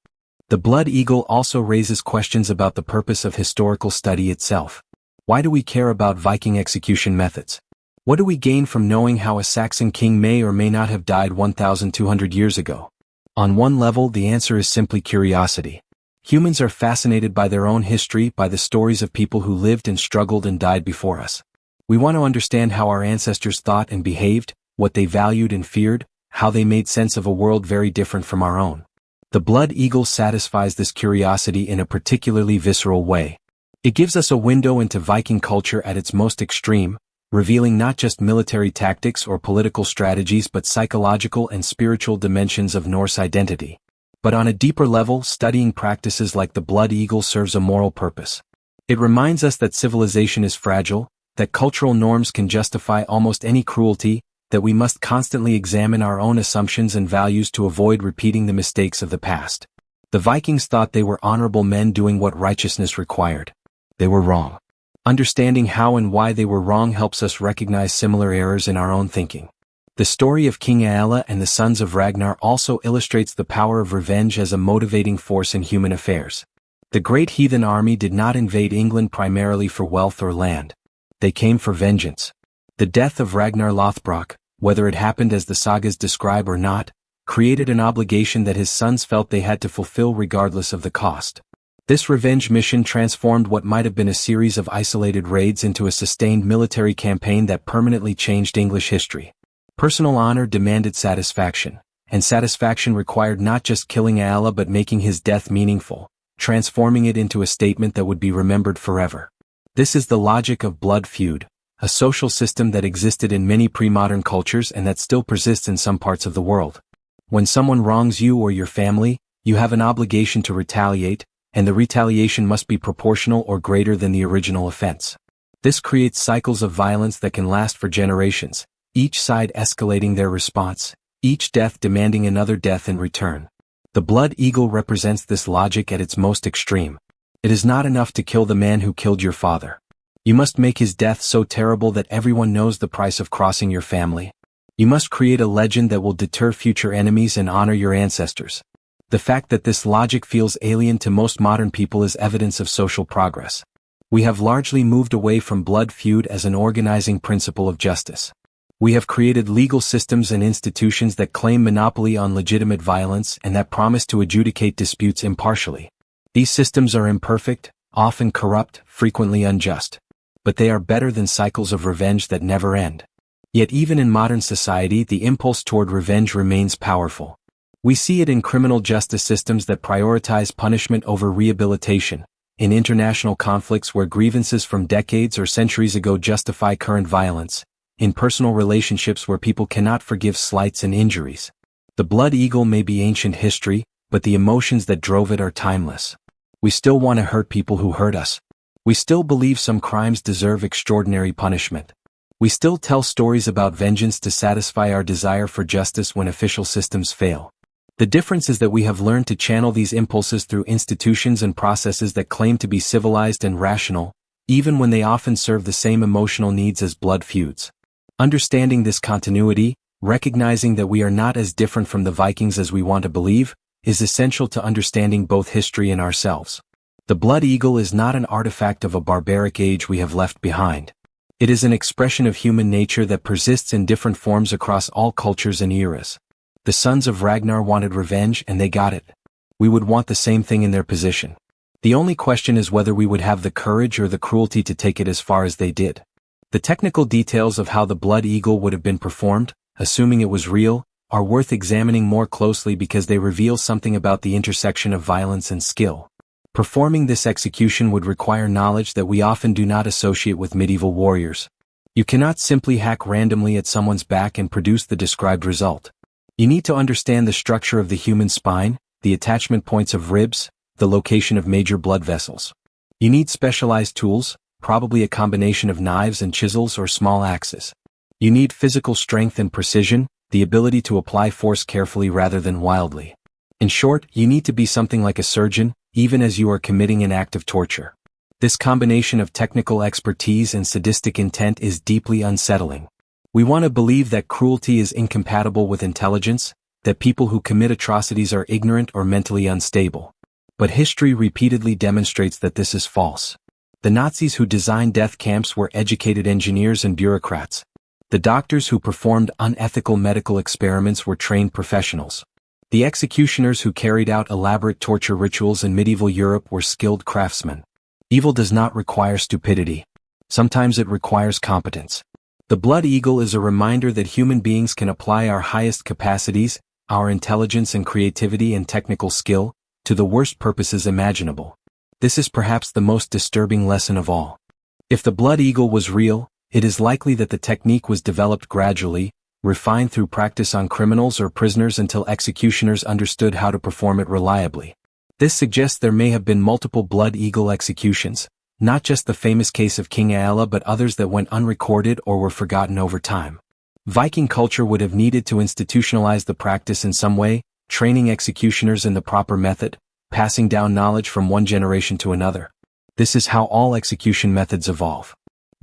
The blood eagle also raises questions about the purpose of historical study itself. Why do we care about Viking execution methods? What do we gain from knowing how a Saxon king may or may not have died 1,200 years ago? On one level, the answer is simply curiosity. Humans are fascinated by their own history, by the stories of people who lived and struggled and died before us. We want to understand how our ancestors thought and behaved, what they valued and feared, how they made sense of a world very different from our own. The blood eagle satisfies this curiosity in a particularly visceral way. It gives us a window into Viking culture at its most extreme, revealing not just military tactics or political strategies but psychological and spiritual dimensions of Norse identity. But on a deeper level, studying practices like the blood eagle serves a moral purpose. It reminds us that civilization is fragile, that cultural norms can justify almost any cruelty, that we must constantly examine our own assumptions and values to avoid repeating the mistakes of the past. The Vikings thought they were honorable men doing what righteousness required. They were wrong. Understanding how and why they were wrong helps us recognize similar errors in our own thinking. The story of King Ælla and the sons of Ragnar also illustrates the power of revenge as a motivating force in human affairs. The Great Heathen Army did not invade England primarily for wealth or land. They came for vengeance. The death of Ragnar Lothbrok, whether it happened as the sagas describe or not, created an obligation that his sons felt they had to fulfill regardless of the cost. This revenge mission transformed what might have been a series of isolated raids into a sustained military campaign that permanently changed English history. Personal honor demanded satisfaction, and satisfaction required not just killing Ælla but making his death meaningful, transforming it into a statement that would be remembered forever. This is the logic of blood feud, a social system that existed in many pre-modern cultures and that still persists in some parts of the world. When someone wrongs you or your family, you have an obligation to retaliate, and the retaliation must be proportional or greater than the original offense. This creates cycles of violence that can last for generations, each side escalating their response, each death demanding another death in return. The blood eagle represents this logic at its most extreme. It is not enough to kill the man who killed your father. You must make his death so terrible that everyone knows the price of crossing your family. You must create a legend that will deter future enemies and honor your ancestors. The fact that this logic feels alien to most modern people is evidence of social progress. We have largely moved away from blood feud as an organizing principle of justice. We have created legal systems and institutions that claim monopoly on legitimate violence and that promise to adjudicate disputes impartially. These systems are imperfect, often corrupt, frequently unjust. But they are better than cycles of revenge that never end. Yet even in modern society, the impulse toward revenge remains powerful. We see it in criminal justice systems that prioritize punishment over rehabilitation, in international conflicts where grievances from decades or centuries ago justify current violence, in personal relationships where people cannot forgive slights and injuries. The blood eagle may be ancient history, but the emotions that drove it are timeless. We still want to hurt people who hurt us. We still believe some crimes deserve extraordinary punishment. We still tell stories about vengeance to satisfy our desire for justice when official systems fail. The difference is that we have learned to channel these impulses through institutions and processes that claim to be civilized and rational, even when they often serve the same emotional needs as blood feuds. Understanding this continuity, recognizing that we are not as different from the Vikings as we want to believe, is essential to understanding both history and ourselves. The blood eagle is not an artifact of a barbaric age we have left behind. It is an expression of human nature that persists in different forms across all cultures and eras. The sons of Ragnar wanted revenge and they got it. We would want the same thing in their position. The only question is whether we would have the courage or the cruelty to take it as far as they did. The technical details of how the blood eagle would have been performed, assuming it was real, are worth examining more closely because they reveal something about the intersection of violence and skill. Performing this execution would require knowledge that we often do not associate with medieval warriors. You cannot simply hack randomly at someone's back and produce the described result. You need to understand the structure of the human spine, the attachment points of ribs, the location of major blood vessels. You need specialized tools, probably a combination of knives and chisels or small axes. You need physical strength and precision, the ability to apply force carefully rather than wildly. In short, you need to be something like a surgeon, even as you are committing an act of torture. This combination of technical expertise and sadistic intent is deeply unsettling. We want to believe that cruelty is incompatible with intelligence, that people who commit atrocities are ignorant or mentally unstable. But history repeatedly demonstrates that this is false. The Nazis who designed death camps were educated engineers and bureaucrats. The doctors who performed unethical medical experiments were trained professionals. The executioners who carried out elaborate torture rituals in medieval Europe were skilled craftsmen. Evil does not require stupidity. Sometimes it requires competence. The blood eagle is a reminder that human beings can apply our highest capacities, our intelligence and creativity and technical skill, to the worst purposes imaginable. This is perhaps the most disturbing lesson of all. If the blood eagle was real, it is likely that the technique was developed gradually, refined through practice on criminals or prisoners until executioners understood how to perform it reliably. This suggests there may have been multiple blood eagle executions, not just the famous case of King Ælla but others that went unrecorded or were forgotten over time. Viking culture would have needed to institutionalize the practice in some way, training executioners in the proper method, passing down knowledge from one generation to another. This is how all execution methods evolve.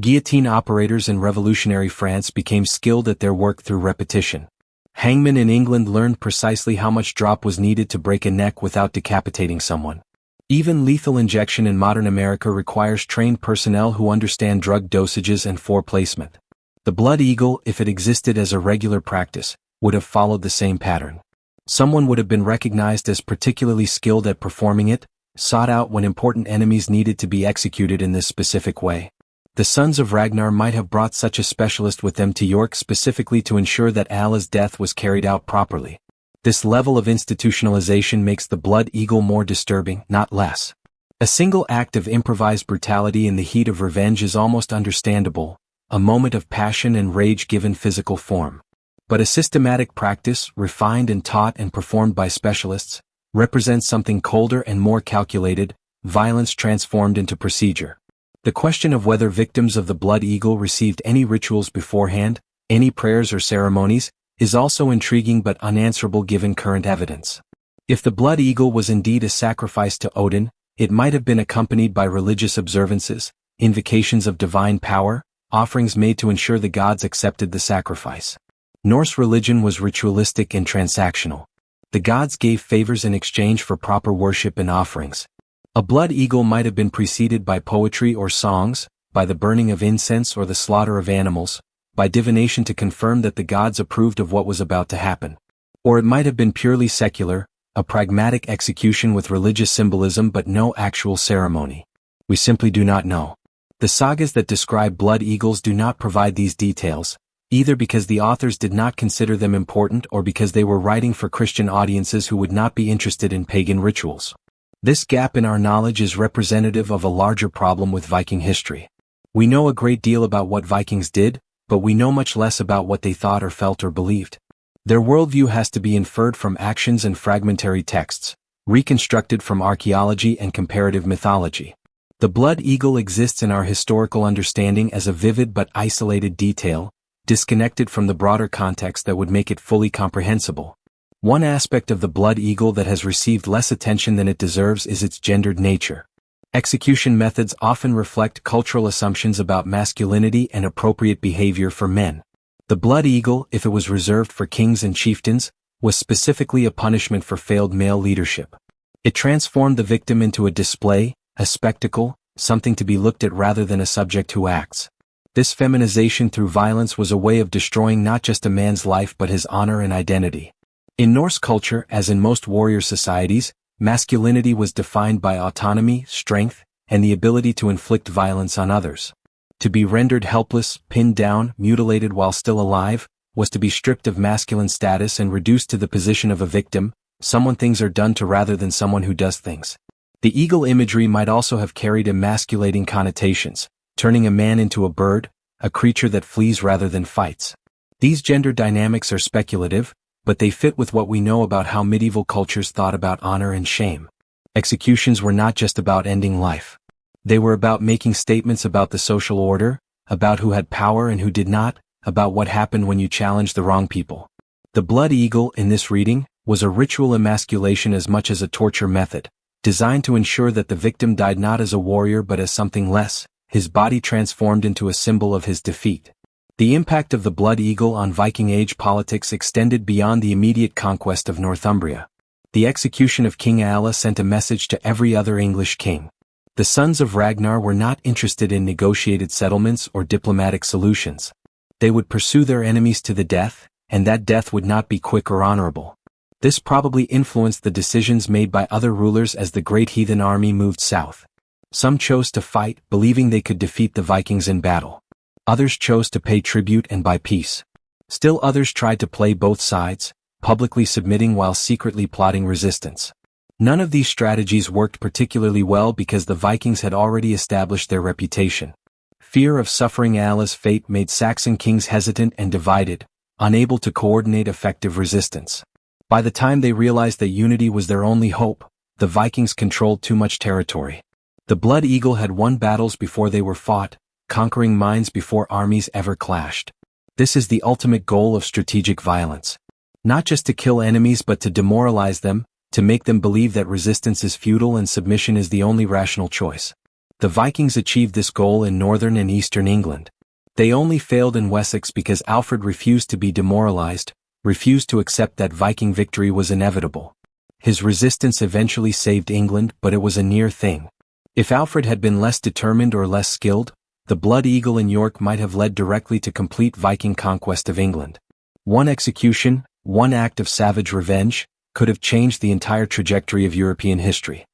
Guillotine operators in revolutionary France became skilled at their work through repetition. Hangmen in England learned precisely how much drop was needed to break a neck without decapitating someone. Even lethal injection in modern America requires trained personnel who understand drug dosages and fore placement. The blood eagle, if it existed as a regular practice, would have followed the same pattern. Someone would have been recognized as particularly skilled at performing it, sought out when important enemies needed to be executed in this specific way. The sons of Ragnar might have brought such a specialist with them to York specifically to ensure that Ælla's death was carried out properly. This level of institutionalization makes the blood eagle more disturbing, not less. A single act of improvised brutality in the heat of revenge is almost understandable, a moment of passion and rage given physical form. But a systematic practice, refined and taught and performed by specialists, represents something colder and more calculated, violence transformed into procedure. The question of whether victims of the blood eagle received any rituals beforehand, any prayers or ceremonies, is also intriguing but unanswerable given current evidence. If the blood eagle was indeed a sacrifice to Odin, it might have been accompanied by religious observances, invocations of divine power, offerings made to ensure the gods accepted the sacrifice. Norse religion was ritualistic and transactional. The gods gave favors in exchange for proper worship and offerings. A blood eagle might have been preceded by poetry or songs, by the burning of incense or the slaughter of animals, by divination to confirm that the gods approved of what was about to happen. Or it might have been purely secular, a pragmatic execution with religious symbolism but no actual ceremony. We simply do not know. The sagas that describe blood eagles do not provide these details, either because the authors did not consider them important or because they were writing for Christian audiences who would not be interested in pagan rituals. This gap in our knowledge is representative of a larger problem with Viking history. We know a great deal about what Vikings did, but we know much less about what they thought or felt or believed. Their worldview has to be inferred from actions and fragmentary texts, reconstructed from archaeology and comparative mythology. The blood eagle exists in our historical understanding as a vivid but isolated detail, disconnected from the broader context that would make it fully comprehensible. One aspect of the blood eagle that has received less attention than it deserves is its gendered nature. Execution methods often reflect cultural assumptions about masculinity and appropriate behavior for men. The blood eagle, if it was reserved for kings and chieftains, was specifically a punishment for failed male leadership. It transformed the victim into a display, a spectacle, something to be looked at rather than a subject who acts. This feminization through violence was a way of destroying not just a man's life but his honor and identity. In Norse culture, as in most warrior societies, masculinity was defined by autonomy, strength, and the ability to inflict violence on others. To be rendered helpless, pinned down, mutilated while still alive, was to be stripped of masculine status and reduced to the position of a victim, someone things are done to rather than someone who does things. The eagle imagery might also have carried emasculating connotations, turning a man into a bird, a creature that flees rather than fights. These gender dynamics are speculative, but they fit with what we know about how medieval cultures thought about honor and shame. Executions were not just about ending life. They were about making statements about the social order, about who had power and who did not, about what happened when you challenged the wrong people. The blood eagle, in this reading, was a ritual emasculation as much as a torture method, designed to ensure that the victim died not as a warrior but as something less, his body transformed into a symbol of his defeat. The impact of the blood eagle on Viking Age politics extended beyond the immediate conquest of Northumbria. The execution of King Ælla sent a message to every other English king. The sons of Ragnar were not interested in negotiated settlements or diplomatic solutions. They would pursue their enemies to the death, and that death would not be quick or honorable. This probably influenced the decisions made by other rulers as the Great Heathen Army moved south. Some chose to fight, believing they could defeat the Vikings in battle. Others chose to pay tribute and buy peace. Still others tried to play both sides, publicly submitting while secretly plotting resistance. None of these strategies worked particularly well because the Vikings had already established their reputation. Fear of suffering Ælla's fate made Saxon kings hesitant and divided, unable to coordinate effective resistance. By the time they realized that unity was their only hope, the Vikings controlled too much territory. The blood eagle had won battles before they were fought, conquering minds before armies ever clashed. This is the ultimate goal of strategic violence. Not just to kill enemies but to demoralize them, to make them believe that resistance is futile and submission is the only rational choice. The Vikings achieved this goal in northern and eastern England. They only failed in Wessex because Alfred refused to be demoralized, refused to accept that Viking victory was inevitable. His resistance eventually saved England, but it was a near thing. If Alfred had been less determined or less skilled, the blood eagle in York might have led directly to complete Viking conquest of England. One execution, one act of savage revenge, could have changed the entire trajectory of European history.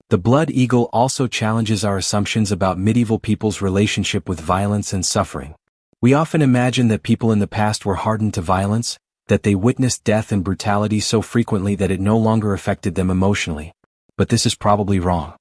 The blood eagle also challenges our assumptions about medieval people's relationship with violence and suffering. We often imagine that people in the past were hardened to violence, that they witnessed death and brutality so frequently that it no longer affected them emotionally. But this is probably wrong.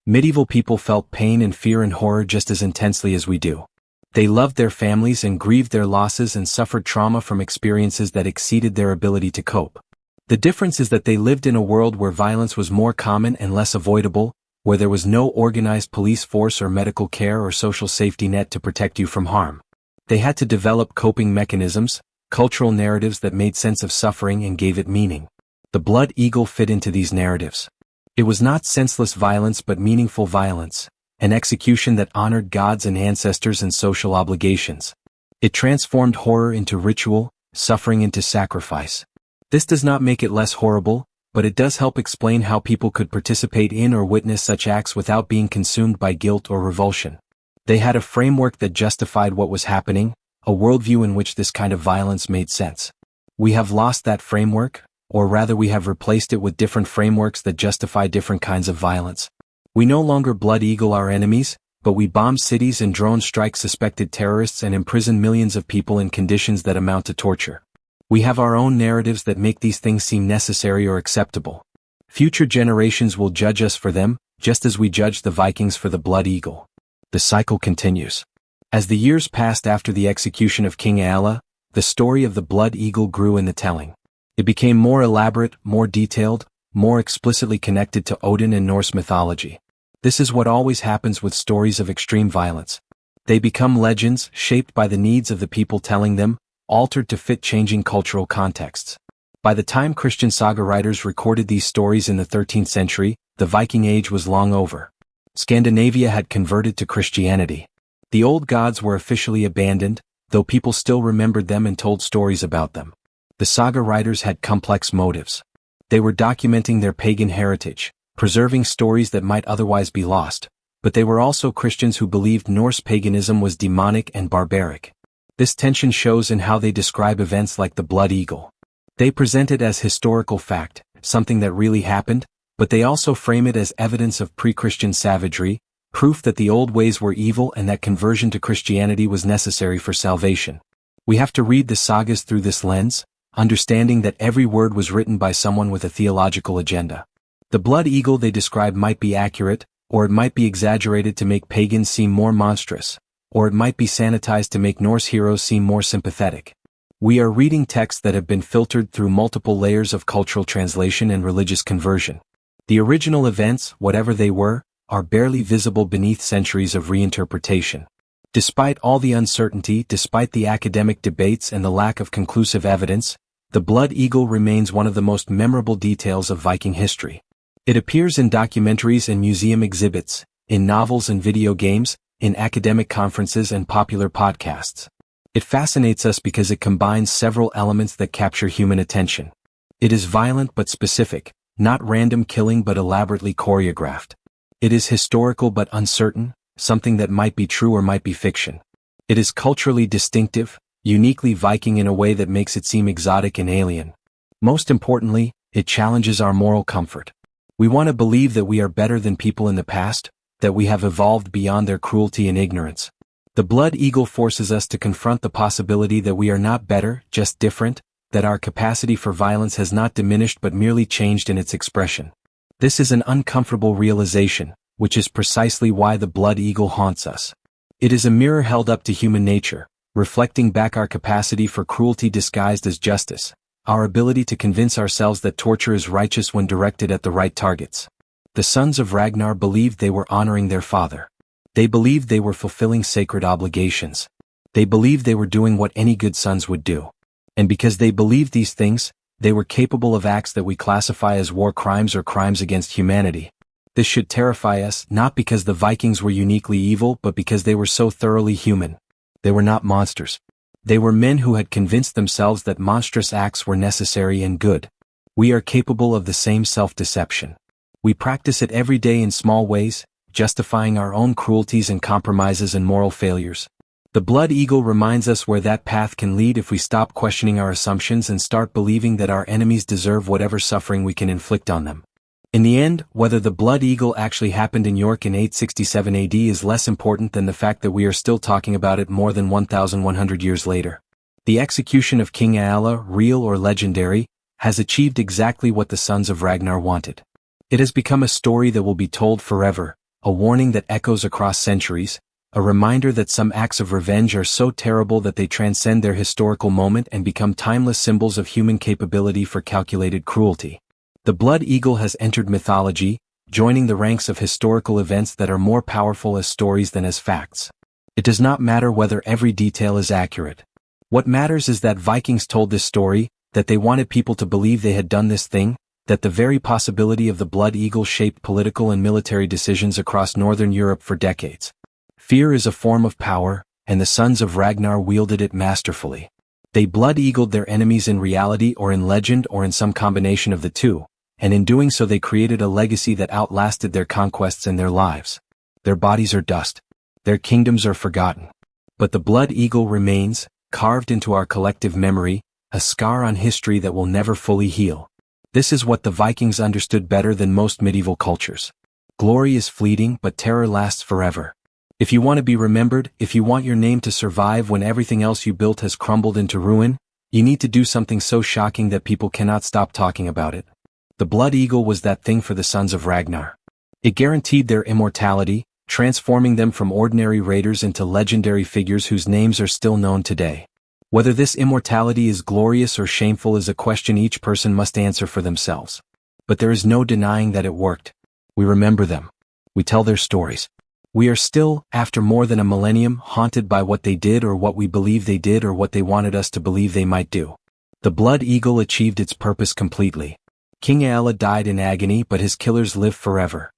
Medieval people felt pain and fear and horror just as intensely as we do. They loved their families and grieved their losses and suffered trauma from experiences that exceeded their ability to cope. The difference is that they lived in a world where violence was more common and less avoidable, where there was no organized police force or medical care or social safety net to protect you from harm. They had to develop coping mechanisms, cultural narratives that made sense of suffering and gave it meaning. The blood eagle fit into these narratives. It was not senseless violence but meaningful violence, an execution that honored gods and ancestors and social obligations. It transformed horror into ritual, suffering into sacrifice. This does not make it less horrible, but it does help explain how people could participate in or witness such acts without being consumed by guilt or revulsion. They had a framework that justified what was happening, a worldview in which this kind of violence made sense. We have lost that framework, or rather we have replaced it with different frameworks that justify different kinds of violence. We no longer blood eagle our enemies, but we bomb cities and drone strike suspected terrorists and imprison millions of people in conditions that amount to torture. We have our own narratives that make these things seem necessary or acceptable. Future generations will judge us for them, just as we judged the Vikings for the blood eagle. The cycle continues. As the years passed after the execution of King Ælla, the story of the blood eagle grew in the telling. It became more elaborate, more detailed, more explicitly connected to Odin and Norse mythology. This is what always happens with stories of extreme violence. They become legends, shaped by the needs of the people telling them, altered to fit changing cultural contexts. By the time Christian saga writers recorded these stories in the 13th century, the Viking Age was long over. Scandinavia had converted to Christianity. The old gods were officially abandoned, though people still remembered them and told stories about them. The saga writers had complex motives. They were documenting their pagan heritage, preserving stories that might otherwise be lost, but they were also Christians who believed Norse paganism was demonic and barbaric. This tension shows in how they describe events like the blood eagle. They present it as historical fact, something that really happened, but they also frame it as evidence of pre-Christian savagery, proof that the old ways were evil and that conversion to Christianity was necessary for salvation. We have to read the sagas through this lens, understanding that every word was written by someone with a theological agenda. The blood eagle they describe might be accurate, or it might be exaggerated to make pagans seem more monstrous, or it might be sanitized to make Norse heroes seem more sympathetic. We are reading texts that have been filtered through multiple layers of cultural translation and religious conversion. The original events, whatever they were, are barely visible beneath centuries of reinterpretation. Despite all the uncertainty, despite the academic debates and the lack of conclusive evidence, the blood eagle remains one of the most memorable details of Viking history. It appears in documentaries and museum exhibits, in novels and video games, in academic conferences and popular podcasts. It fascinates us because it combines several elements that capture human attention. It is violent but specific, not random killing but elaborately choreographed. It is historical but uncertain, something that might be true or might be fiction. It is culturally distinctive, uniquely Viking in a way that makes it seem exotic and alien. Most importantly, it challenges our moral comfort. We want to believe that we are better than people in the past, that we have evolved beyond their cruelty and ignorance. The blood eagle forces us to confront the possibility that we are not better, just different, that our capacity for violence has not diminished but merely changed in its expression. This is an uncomfortable realization, which is precisely why the blood eagle haunts us. It is a mirror held up to human nature, reflecting back our capacity for cruelty disguised as justice, our ability to convince ourselves that torture is righteous when directed at the right targets. The sons of Ragnar believed they were honoring their father. They believed they were fulfilling sacred obligations. They believed they were doing what any good sons would do. And because they believed these things, they were capable of acts that we classify as war crimes or crimes against humanity. This should terrify us, not because the Vikings were uniquely evil but because they were so thoroughly human. They were not monsters. They were men who had convinced themselves that monstrous acts were necessary and good. We are capable of the same self-deception. We practice it every day in small ways, justifying our own cruelties and compromises and moral failures. The blood eagle reminds us where that path can lead if we stop questioning our assumptions and start believing that our enemies deserve whatever suffering we can inflict on them. In the end, whether the blood eagle actually happened in York in 867 AD is less important than the fact that we are still talking about it more than 1,100 years later. The execution of King Ælla, real or legendary, has achieved exactly what the sons of Ragnar wanted. It has become a story that will be told forever, a warning that echoes across centuries, a reminder that some acts of revenge are so terrible that they transcend their historical moment and become timeless symbols of human capability for calculated cruelty. The blood eagle has entered mythology, joining the ranks of historical events that are more powerful as stories than as facts. It does not matter whether every detail is accurate. What matters is that Vikings told this story, that they wanted people to believe they had done this thing, that the very possibility of the blood eagle shaped political and military decisions across northern Europe for decades. Fear is a form of power, and the sons of Ragnar wielded it masterfully. They blood eagled their enemies in reality or in legend or in some combination of the two, and in doing so they created a legacy that outlasted their conquests and their lives. Their bodies are dust. Their kingdoms are forgotten. But the blood eagle remains, carved into our collective memory, a scar on history that will never fully heal. This is what the Vikings understood better than most medieval cultures. Glory is fleeting, but terror lasts forever. If you want to be remembered, if you want your name to survive when everything else you built has crumbled into ruin, you need to do something so shocking that people cannot stop talking about it. The Blood Eagle was that thing for the sons of Ragnar. It guaranteed their immortality, transforming them from ordinary raiders into legendary figures whose names are still known today. Whether this immortality is glorious or shameful is a question each person must answer for themselves. But there is no denying that it worked. We remember them. We tell their stories. We are still, after more than a millennium, haunted by what they did or what we believe they did or what they wanted us to believe they might do. The Blood Eagle achieved its purpose completely. King Ælla died in agony, but his killers live forever.